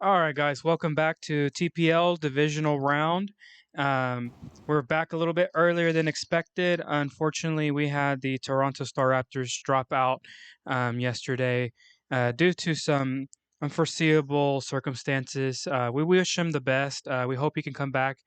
All right, guys, welcome back to TPL Divisional Round. Um, we're back a little bit earlier than expected. Unfortunately, we had the Toronto Staraptors drop out yesterday due to some unforeseeable circumstances. We wish him the best. We hope he can come back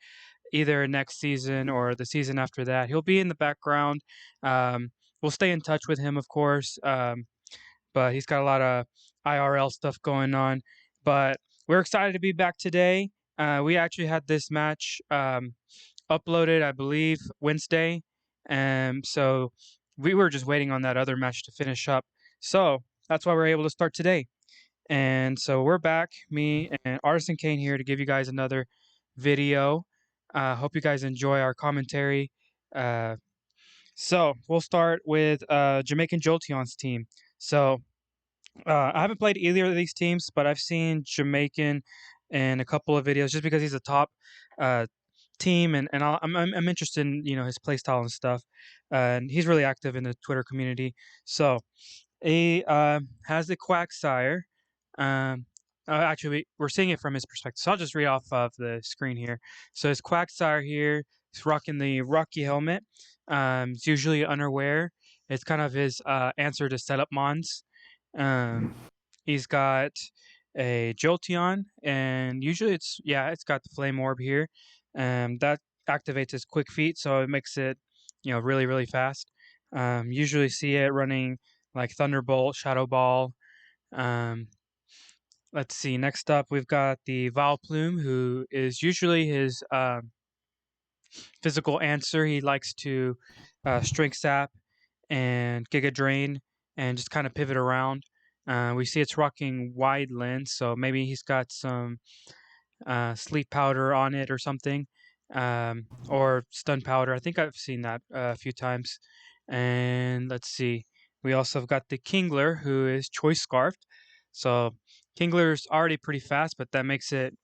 either next season or the season after that. He'll be in the background. Um, we'll stay in touch with him, of course. But he's got a lot of IRL stuff going on. But we're excited to be back today. We actually had this match uploaded, I believe, Wednesday. So we were just waiting on that other match to finish up. So that's why we're able to start today. And so we're back, me and Artisan Kane here to give you guys another video. Hope you guys enjoy our commentary. Uh, so we'll start with Jamaican Jolteons team. So I haven't played either of these teams, but I've seen Jamaican in a couple of videos just because he's a top uh, team, and I'm interested in his play style and stuff, and he's really active in the Twitter community. So he has the Quagsire. Um, actually, we're seeing it from his perspective, so I'll just read off of the screen here. So his Quagsire here, he's rocking the Rocky helmet. It's usually underwear. It's kind of his answer to setup mons. Um, he's got a Jolteon, and usually it's got the Flame Orb here. That activates his Quick Feet, so it makes it really really fast. Usually see it running like Thunderbolt, Shadow Ball. Um, let's see. Next up, we've got the Vileplume, who is usually his physical answer. He likes to Strength Sap and Giga Drain and just kind of pivot around. We see it's rocking wide lens, so maybe he's got some sleep powder on it or something, or stun powder. I think I've seen that a few times. And let's see, we also have got the Kingler, who is choice scarfed. So Kingler's already pretty fast, but that makes it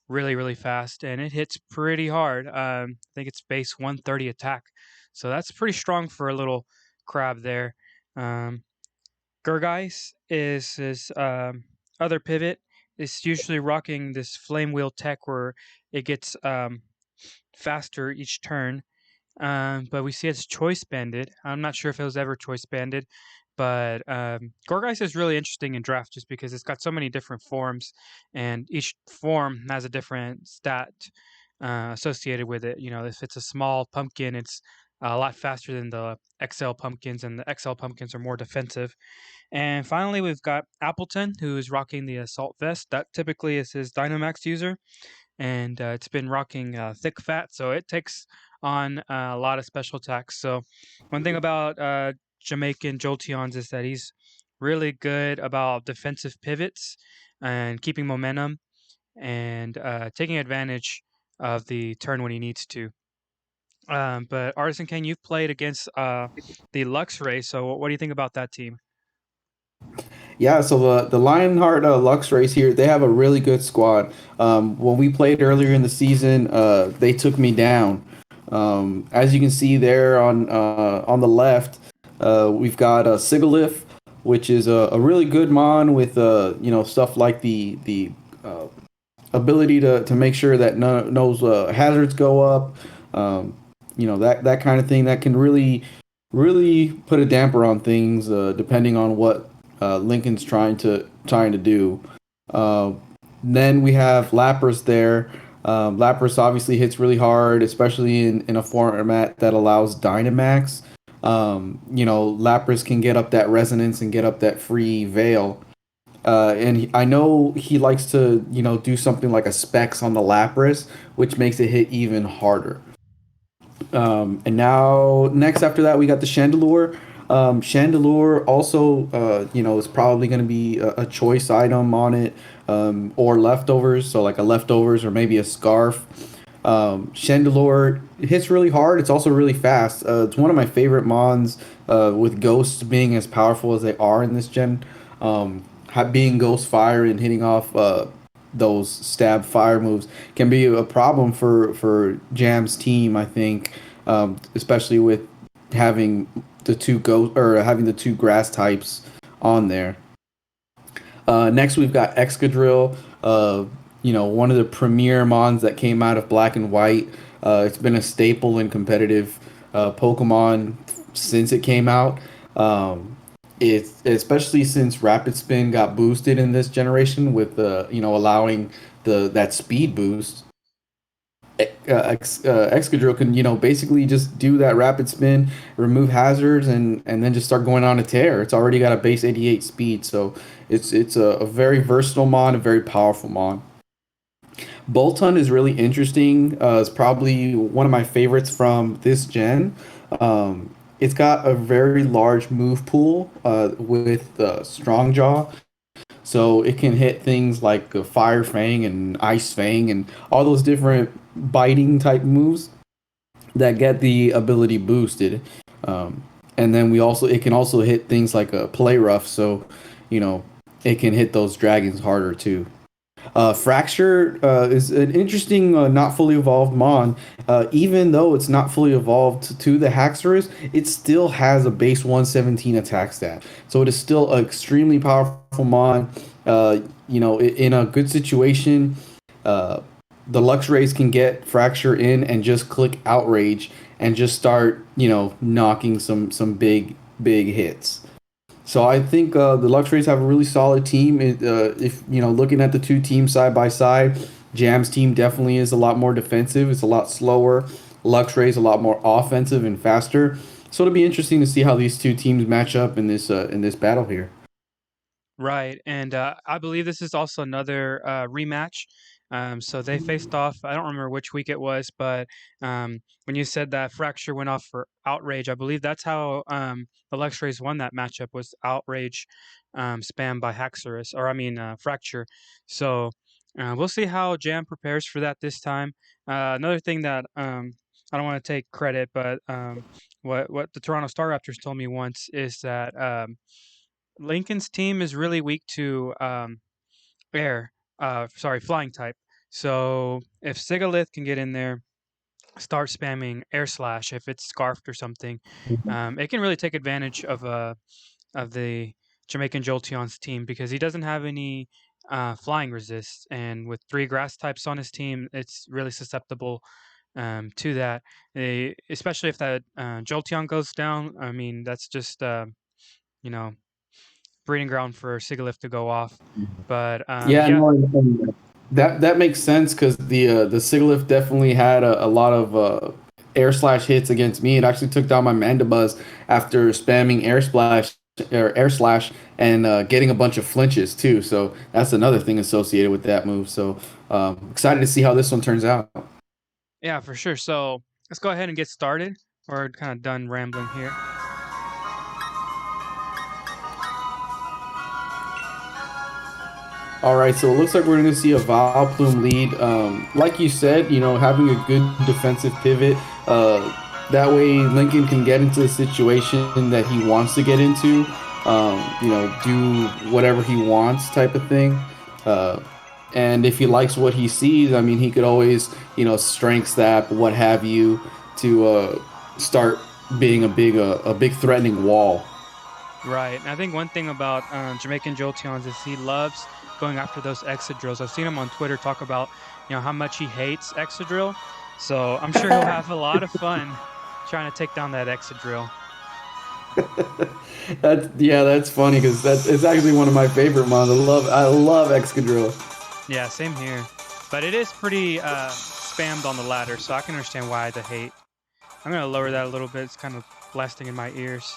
really really fast, and it hits pretty hard. I think it's base 130 attack, so that's pretty strong for a little crab there. Um, Gurgeis is his other pivot. It's usually rocking this flame wheel tech where it gets faster each turn. But we see it's choice banded. I'm not sure if it was ever choice banded, but Gorgeist is really interesting in draft just because it's got so many different forms, and each form has a different stat associated with it. If it's a small pumpkin, it's a lot faster than the XL pumpkins, and the XL pumpkins are more defensive. And finally, we've got Appleton, who is rocking the Assault Vest. That typically is his Dynamax user, and it's been rocking Thick Fat, so it takes on a lot of special attacks. So one thing about Jamaican Jolteons is that he's really good about defensive pivots and keeping momentum and taking advantage of the turn when he needs to. But Artisan King, you've played against the Luxrays, so what do you think about that team? Yeah, so the Lionheart Luxrays here, they have a really good squad. When we played earlier in the season, they took me down. As you can see there on the left, we've got Sigalith, which is a really good mon with stuff like the ability to make sure that no hazards go up. That kind of thing that can really put a damper on things depending on what Lincoln's trying to do. Uh, then we have Lapras there. Lapras obviously hits really hard, especially in a format that allows Dynamax. Lapras can get up that resonance and get up that free veil. I know he likes to, do something like a specs on the Lapras, which makes it hit even harder. And now, next after that, we got the Chandelure. Chandelure also, is probably going to be a choice item on it, or leftovers. So like a leftovers or maybe a scarf. Chandelure hits really hard. It's also really fast. It's one of my favorite mons. With ghosts being as powerful as they are in this gen, being ghost fire and hitting off those stab fire moves can be a problem for Jam's team. I think, especially with having having the two grass types on there. Next, we've got Excadrill, one of the premier mons that came out of Black and White. It's been a staple in competitive Pokemon since it came out. It's especially since Rapid Spin got boosted in this generation with allowing the that speed boost. Excadrill can basically just do that rapid spin, remove hazards, and then just start going on a tear. It's already got a base 88 speed, so it's a very versatile mon, a very powerful mon. Bolton is really interesting. It's probably one of my favorites from this gen. It's got a very large move pool with Strong Jaw, so it can hit things like Fire Fang and Ice Fang and all those different biting type moves that get the ability boosted. Um, and then it can also hit things like a Play Rough, so you know it can hit those dragons harder too. Fracture is an interesting, not fully evolved Mon. Even though it's not fully evolved to the Haxorus, it still has a base 117 attack stat. So it is still an extremely powerful Mon. In a good situation, uh, the Luxrays can get Fracture in and just click Outrage and just start, knocking some big hits. So I think the Luxrays have a really solid team. If looking at the two teams side by side, Jam's team definitely is a lot more defensive. It's a lot slower. Luxrays a lot more offensive and faster. So it'll be interesting to see how these two teams match up in this battle here. Right, and I believe this is also another rematch. So they faced off. I don't remember which week it was, but when you said that Fracture went off for Outrage, I believe that's how the Luxrays won that matchup was Outrage spam by Haxorus, or I mean Fracture. So we'll see how Jam prepares for that this time. Another thing that I don't want to take credit, but what the Toronto Staraptors told me once is that. Lincoln's team is really weak to flying type. So if Sigalith can get in there, start spamming air slash if it's scarfed or something, it can really take advantage of the Jamaican Jolteons team because he doesn't have any flying resist, and with three grass types on his team, it's really susceptible to that. Especially if that Jolteon goes down, I mean that's just you know breeding ground for Sigalith to go off. But Yeah, yeah, no, and that makes sense because the Sigilyph definitely had a lot of air slash hits against me. It actually took down my Mandibuzz after spamming air slash and getting a bunch of flinches too. So that's another thing associated with that move. So excited to see how this one turns out. yeah, for sure. So let's go ahead and get started. We're kind of done rambling here. All right, so it looks like we're going to see a Vileplume lead. Like you said, having a good defensive pivot. That way, Lincoln can get into the situation that he wants to get into. Do whatever he wants, type of thing. Uh, and if he likes what he sees, I mean, he could always, strength stab, what have you, to start being a big threatening wall. Right. And I think one thing about Jamaican Jolteons is he loves going after those Exadrills. I've seen him on Twitter talk about, how much he hates Exadrill. So I'm sure he'll have a lot of fun trying to take down that Exadrill. That's funny because it's actually one of my favorite mons. I love Excadrill. Yeah, same here. But it is pretty spammed on the ladder, so I can understand why the hate. I'm going to lower that a little bit. It's kind of blasting in my ears.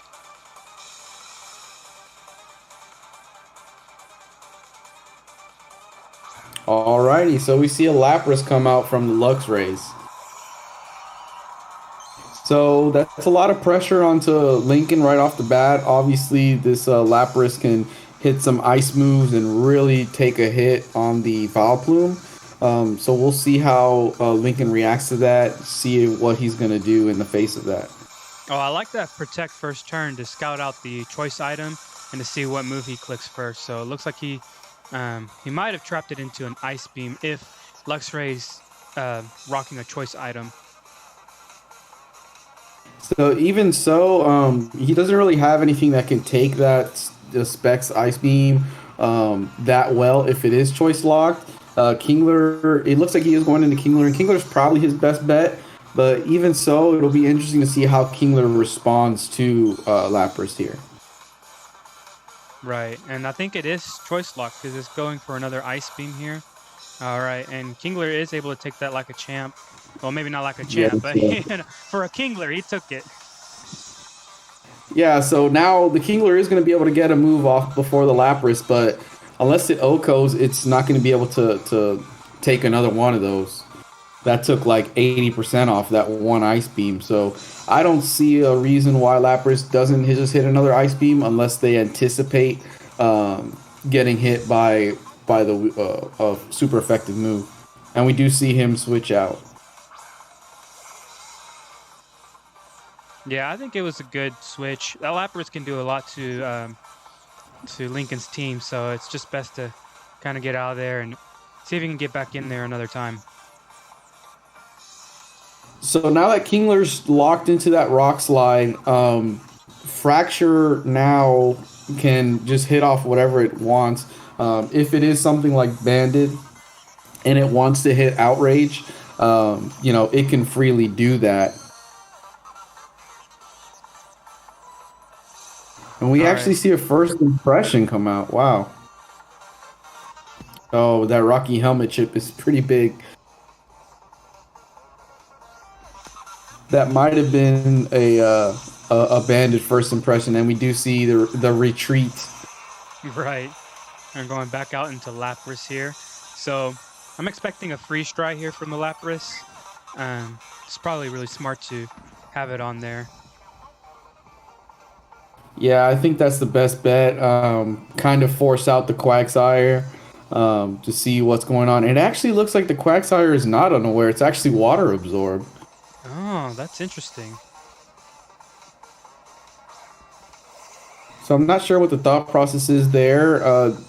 Alrighty, so we see a Lapras come out from the Luxrays. So that's a lot of pressure onto Lincoln right off the bat. Obviously, this Lapras can hit some ice moves and really take a hit on the Vileplume. So we'll see how Lincoln reacts to that, see what he's going to do in the face of that. Oh, I like that protect first turn to scout out the choice item and to see what move he clicks first. So it looks like he might have trapped it into an ice beam if Luxray's rocking a choice item. So even so, he doesn't really have anything that can take that the Specs Ice Beam that well if it is choice locked. Kingler, it looks like he is going into Kingler, and Kingler's probably his best bet. But even so, it'll be interesting to see how Kingler responds to Lapras here. Right, and I think it is choice lock because it's going for another Ice Beam here. All right, and Kingler is able to take that like a champ. Well, maybe not like a Yeah, champ, but for a Kingler, he took it. yeah. So now the Kingler is going to be able to get a move off before the Lapras, but unless it Okos, it's not going to be able to take another one of those. That took like 80% off that one Ice Beam. So I don't see a reason why Lapras doesn't just hit another Ice Beam unless they anticipate getting hit by the super effective move. And we do see him switch out. Yeah, I think it was a good switch. That Lapras can do a lot to Lincoln's team, so it's just best to kind of get out of there and see if he can get back in there another time. So now that Kingler's locked into that rock slide, Fracture now can just hit off whatever it wants. If it is something like Banded and it wants to hit Outrage, it can freely do that. And we actually see a first impression come out. Wow. Oh, that Rocky Helmet chip is pretty big. That might have been a banded first impression, and we do see the retreat. Right. I'm going back out into Lapras here. So I'm expecting a freeze dry here from the Lapras. It's probably really smart to have it on there. Yeah, I think that's the best bet. Kind of force out the Quagsire to see what's going on. It actually looks like the Quagsire is not unaware. It's actually water absorbed. Oh, that's interesting. So I'm not sure what the thought process is there.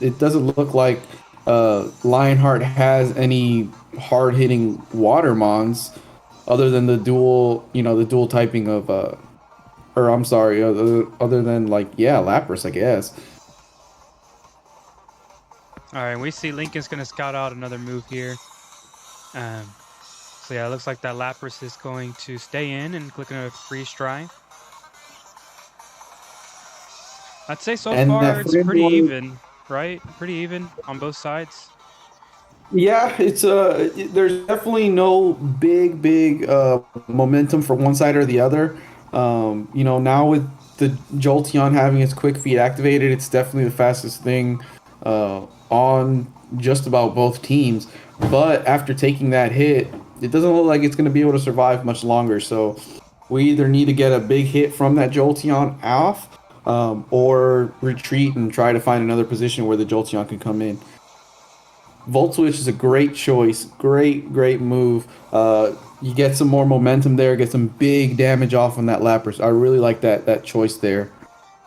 It doesn't look like Lionheart has any hard-hitting water mons other than the dual typing of or I'm sorry, other than Lapras, I guess. All right, we see Lincoln's going to scout out another move here. So yeah, it looks like that Lapras is going to stay in and click on a freeze dry. I'd say so far it's pretty even, right? Pretty even on both sides. Yeah, it's there's definitely no big momentum for one side or the other. Now with the Jolteon having its quick feet activated, it's definitely the fastest thing on just about both teams. But after taking that hit, it doesn't look like it's going to be able to survive much longer. So we either need to get a big hit from that Jolteon off, or retreat and try to find another position where the Jolteon can come in. Volt Switch is a great choice. Great move. You get some more momentum there, get some big damage off on that Lapras. I really like that choice there.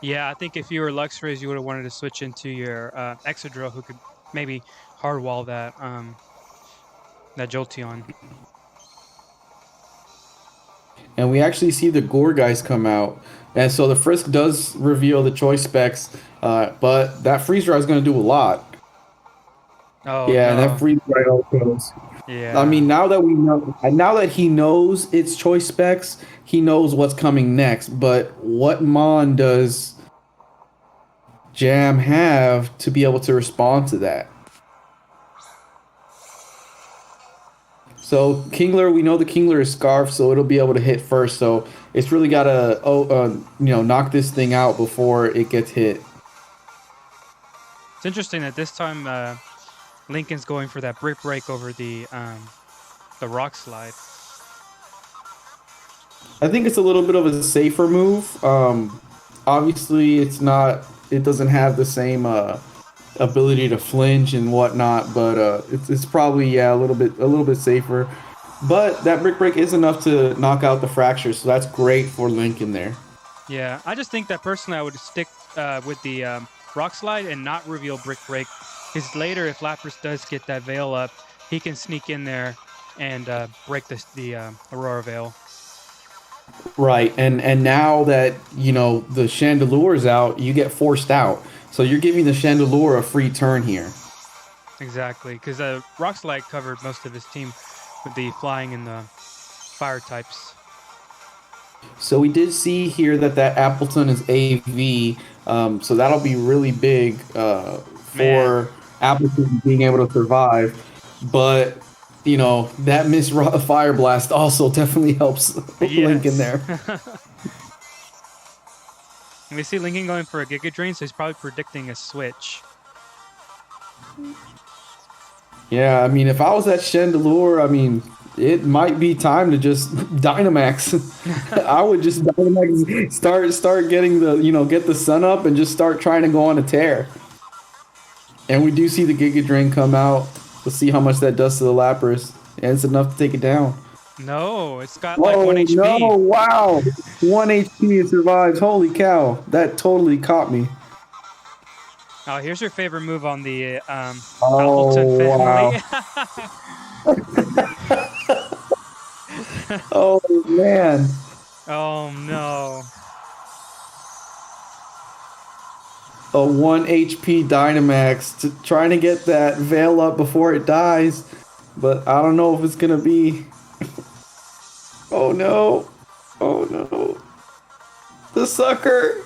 Yeah, I think if you were Luxrays, you would have wanted to switch into your Exadrill, who could maybe hard wall that Jolteon. And we actually see the Gourgeist come out. And so the Frisk does reveal the choice specs, but that Freeze Dry is going to do a lot. Oh, yeah, no. And that Freeze Dry also. Yeah. I mean, now that he knows its choice specs, he knows what's coming next. But what Mon does Jam have to be able to respond to that? So Kingler, we know the Kingler is Scarf, so it'll be able to hit first. So it's really got to knock this thing out before it gets hit. It's interesting that this time Lincoln's going for that Brick Break over the Rock Slide. I think it's a little bit of a safer move. Obviously, it doesn't have the same ability to flinch and whatnot, but it's probably a little bit safer. But that Brick Break is enough to knock out the Fracture, so that's great for Lincoln there. Yeah, I just think that personally I would stick with the Rock Slide and not reveal Brick Break, because later if Lapras does get that Veil up, he can sneak in there and break the Aurora Veil. Right, and now that the Chandelure is out, you get forced out. So you're giving the Chandelure a free turn here. Exactly, because Rock Slide covered most of his team with the flying and the fire types. So we did see here that Appleton is AV, so that'll be really big Man, for Appleton being able to survive. But that missed Fire Blast also definitely helps Lincoln yes. there. And we see Lincoln going for a Giga Drain, so he's probably predicting a switch. Yeah, I mean, if I was at Chandelure, I mean, it might be time to just Dynamax. I would just Dynamax, start getting get the sun up and just start trying to go on a tear. And we do see the Giga Drain come out. Let's see how much that does to the Lapras. And it's enough to take it down. No, it's got like 1 Oh no! HP. Wow, 1 HP it survives. Holy cow! That totally caught me. Oh, here's your favorite move on the Appleton Oh family. wow! Oh man! Oh no. A 1 HP Dynamax trying to get that veil up before it dies, but I don't know if it's gonna be. Oh no! Oh no! The sucker!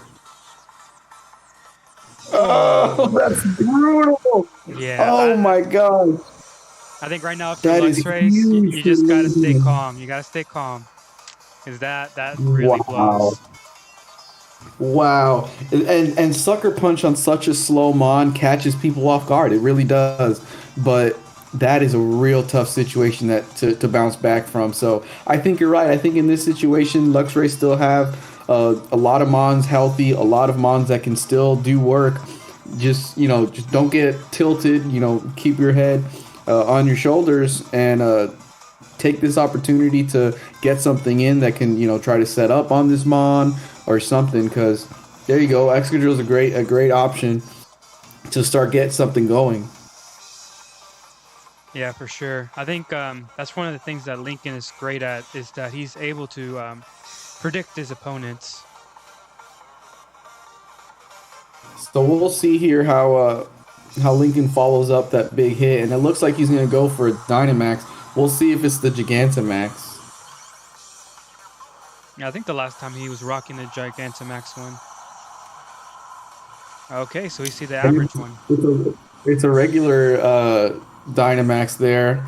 Oh, Oh. that's brutal! Yeah, Oh my god! I think right now if you're That is Luxrays, huge you for just gotta stay Lincoln. calm. You gotta stay calm. Cause that really Wow. blows. Wow. And Sucker Punch on such a slow mon catches people off guard. It really does. But that is a real tough situation to bounce back from. So I think you're right. I think in this situation, Luxray still have a lot of mons healthy, a lot of mons that can still do work. Just don't get tilted. Keep your head on your shoulders and take this opportunity to get something in that can try to set up on this mon or something, because there you go, Excadrill is a great option to start get something going. Yeah, for sure. I think that's one of the things that Lincoln is great at is that he's able to predict his opponents. So we'll see here how Lincoln follows up that big hit, and it looks like he's gonna go for a Dynamax. We'll see if it's the Gigantamax. Yeah, I think the last time he was rocking the Gigantamax one. Okay, so we see the And average one. it's a regular Dynamax there.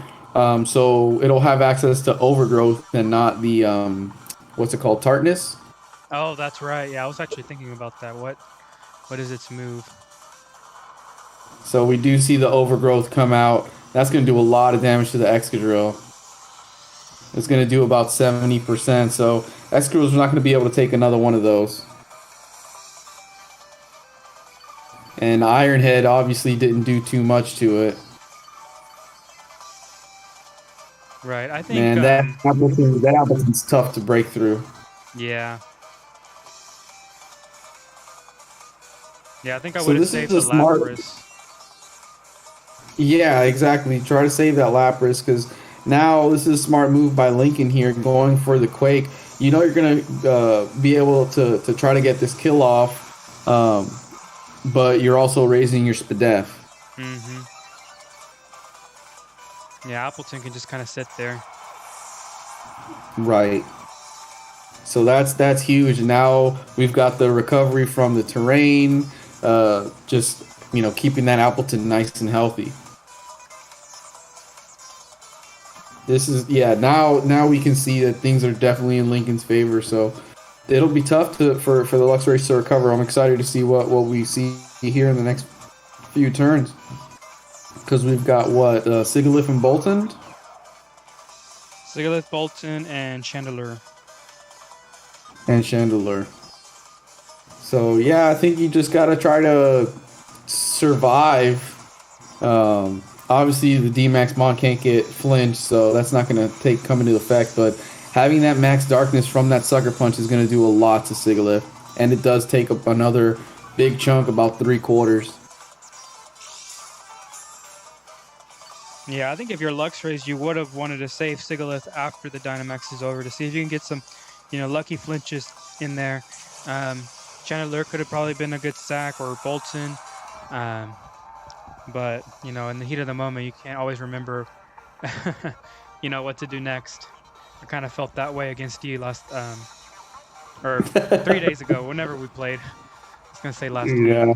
So it'll have access to Overgrowth and not the what's it called, Tartness. Oh, that's right. Yeah, I was actually thinking about that. What is its move? So we do see the Overgrowth come out. That's going to do a lot of damage to the Excadrill. It's going to do about 70%. So Excadrill's not going to be able to take another one of those. And Ironhead obviously didn't do too much to it. Right. I think Man, that Appleton's tough to break through. yeah. Yeah, I think I So would have this is saved a the smart. Lapras. Yeah, exactly. Try to save that Lapras, because now this is a smart move by Lincoln here, going for the Quake. You're gonna be able to try to get this kill off, but you're also raising your Spadef. Mm-hmm. Yeah, Appleton can just kind of sit there. Right. So that's huge. Now we've got the recovery from the terrain, just keeping that Appleton nice and healthy. This is Now we can see that things are definitely in Lincoln's favor. So it'll be tough for the Luxrays to recover. I'm excited to see what we see here in the next few turns, because we've got what Sigalith and Bolton. Sigalith, Bolton, and Chandelure. And Chandelure. So yeah, I think you just gotta try to survive. Obviously, the D-Max Mon can't get flinched, so that's not gonna come into effect. But having that Max Darkness from that Sucker Punch is gonna do a lot to Sigalith, and it does take up another big chunk, about 3/4. Yeah, I think if you're Luxrays, you would have wanted to save Sigalith after the Dynamax is over to see if you can get some lucky flinches in there. Chandler could have probably been a good sack, or Bolton. Um, but in the heat of the moment, you can't always remember, what to do next. I kind of felt that way against you last, or 3 days ago, whenever we played. I was gonna say last week. Yeah.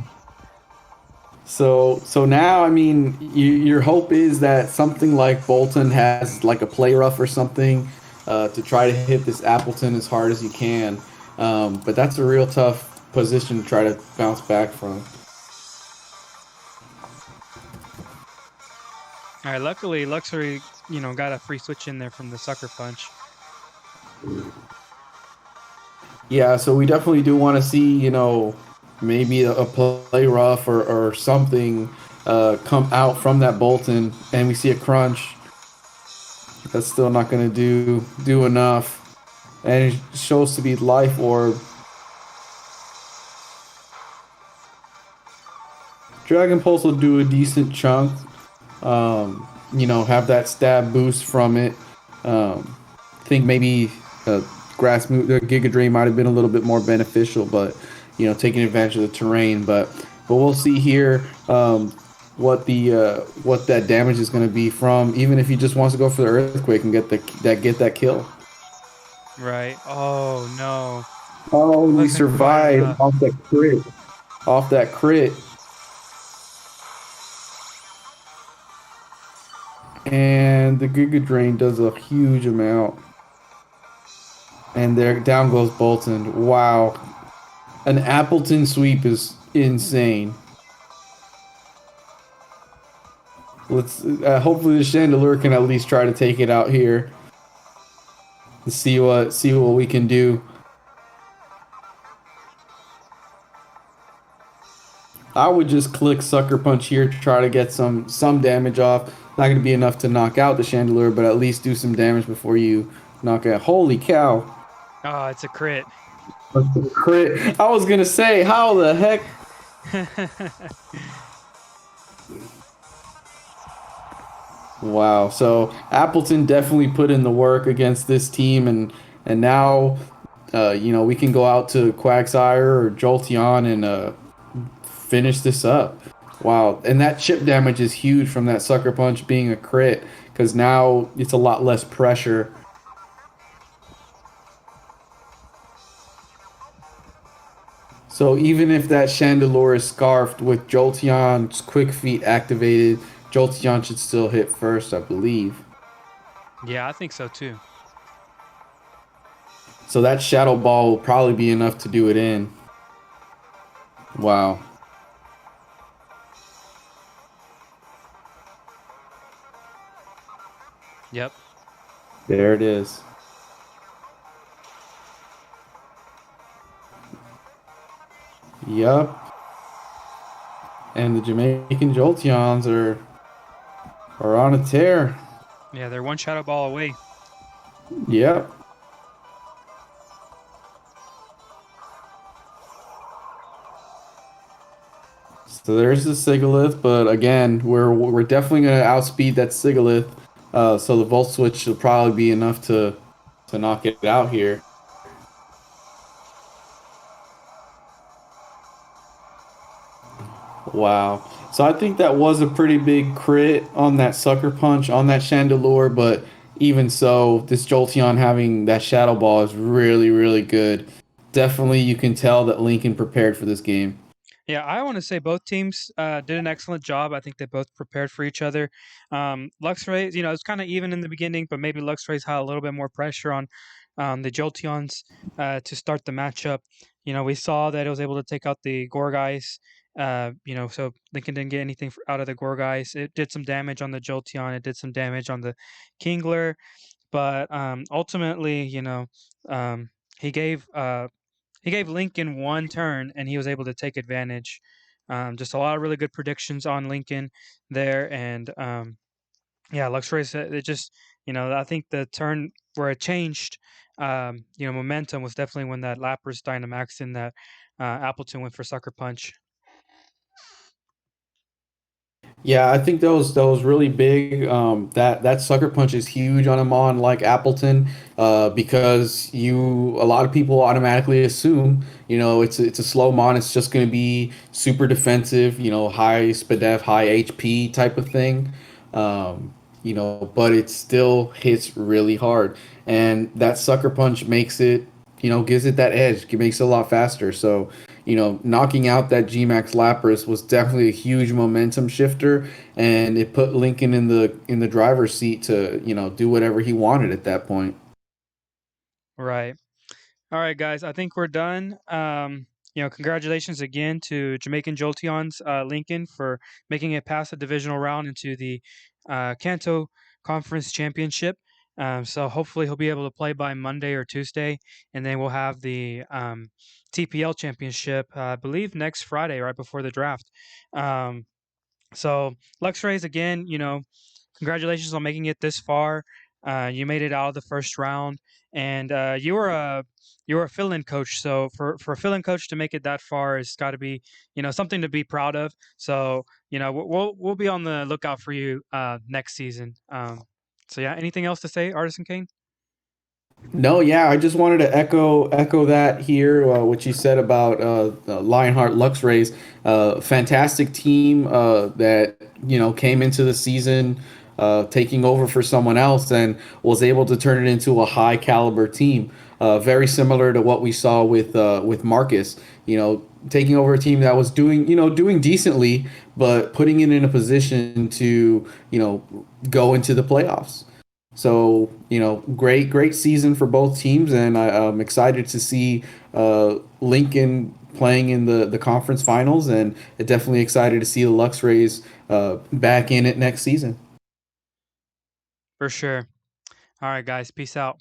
So now, I mean, your hope is that something like Bolton has like a play rough or something to try to hit this Appleton as hard as you can. But that's a real tough position to try to bounce back from. All right, luckily Luxury, got a free switch in there from the sucker punch. Yeah, so we definitely do want to see, maybe a play rough or something come out from that Bolton, and we see a crunch. That's still not going to do enough, and it shows to be life orb. Dragon Pulse will do a decent chunk. Have that stab boost from it. Think maybe grass move, the Giga Drain might have been a little bit more beneficial, but taking advantage of the terrain. But we'll see here what that damage is going to be from. Even if he just wants to go for the earthquake and get that kill. Right. Oh no. Oh, we Wasn't quite survived enough. off that crit. Off that crit. And the Giga Drain does a huge amount. And there down goes Bolton. Wow. An Appleton sweep is insane. Let's hopefully the Chandelure can at least try to take it out here. See what we can do. I would just click Sucker Punch here to try to get some damage off. Not going to be enough to knock out the Chandelure, but at least do some damage before you knock out. Holy cow! Oh, it's a crit. Crit. I was gonna say, how the heck? Wow. So Appleton definitely put in the work against this team, and now, we can go out to Quagsire or Jolteon and finish this up. Wow. And that chip damage is huge from that Sucker Punch being a crit, because now it's a lot less pressure. So even if that Chandelure is scarfed with Jolteon's Quick Feet activated, Jolteon should still hit first, I believe. Yeah, I think so too. So that Shadow Ball will probably be enough to do it in. Wow. Yep. There it is. Yup. And the Jamaican Jolteons are on a tear. Yeah, they're one shadow ball away. Yep. So there's the Sigalith, but again, we're definitely gonna outspeed that Sigalith. So the Volt Switch will probably be enough to knock it out here. Wow. So I think that was a pretty big crit on that Sucker Punch on that Chandelure, but even so, this Jolteon having that Shadow Ball is really, really good. Definitely, you can tell that Lincoln prepared for this game. Yeah, I want to say both teams did an excellent job. I think they both prepared for each other. Luxrays, it's kind of even in the beginning, but maybe Luxrays had a little bit more pressure on the Jolteons to start the matchup. We saw that it was able to take out the Gorgeis. So Lincoln didn't get anything out of the Gorgeis. It did some damage on the Jolteon. It did some damage on the Kingler, but ultimately, um, he gave he gave Lincoln one turn, and he was able to take advantage. Just a lot of really good predictions on Lincoln there, and yeah, Luxray. It just, I think the turn where it changed, momentum was definitely when that Lapras Dynamax in that Appleton went for Sucker Punch. Yeah, I think those really big. That sucker punch is huge on a mon like Appleton, because a lot of people automatically assume, it's a slow mon. It's just going to be super defensive, high SPDEF, high HP type of thing. But it still hits really hard, and that sucker punch makes it, gives it that edge. It makes it a lot faster. So, knocking out that Gmax Lapras was definitely a huge momentum shifter, and it put Lincoln in the driver's seat to, do whatever he wanted at that point. Right. All right, guys. I think we're done. Congratulations again to Jamaican Jolteons, Lincoln, for making it past the divisional round into the Kanto Conference Championship. So hopefully he'll be able to play by Monday or Tuesday, and then we'll have the TPL Championship, I believe, next Friday, right before the draft. So Luxrays again, congratulations on making it this far. You made it out of the first round, and you were a fill-in coach. So for a fill-in coach to make it that far, it's got to be something to be proud of. So we'll be on the lookout for you next season. So yeah, anything else to say, Artisan Kane? No, yeah, I just wanted to echo that here, what you said about Lionheart Luxrays. Fantastic team that came into the season taking over for someone else and was able to turn it into a high caliber team. Very similar to what we saw with Marcus. Taking over a team that was doing decently, but putting it in a position to go into the playoffs. So, great season for both teams, and I'm excited to see Lincoln playing in the conference finals, and definitely excited to see the Lux Rays back in it next season. For sure. All right, guys. Peace out.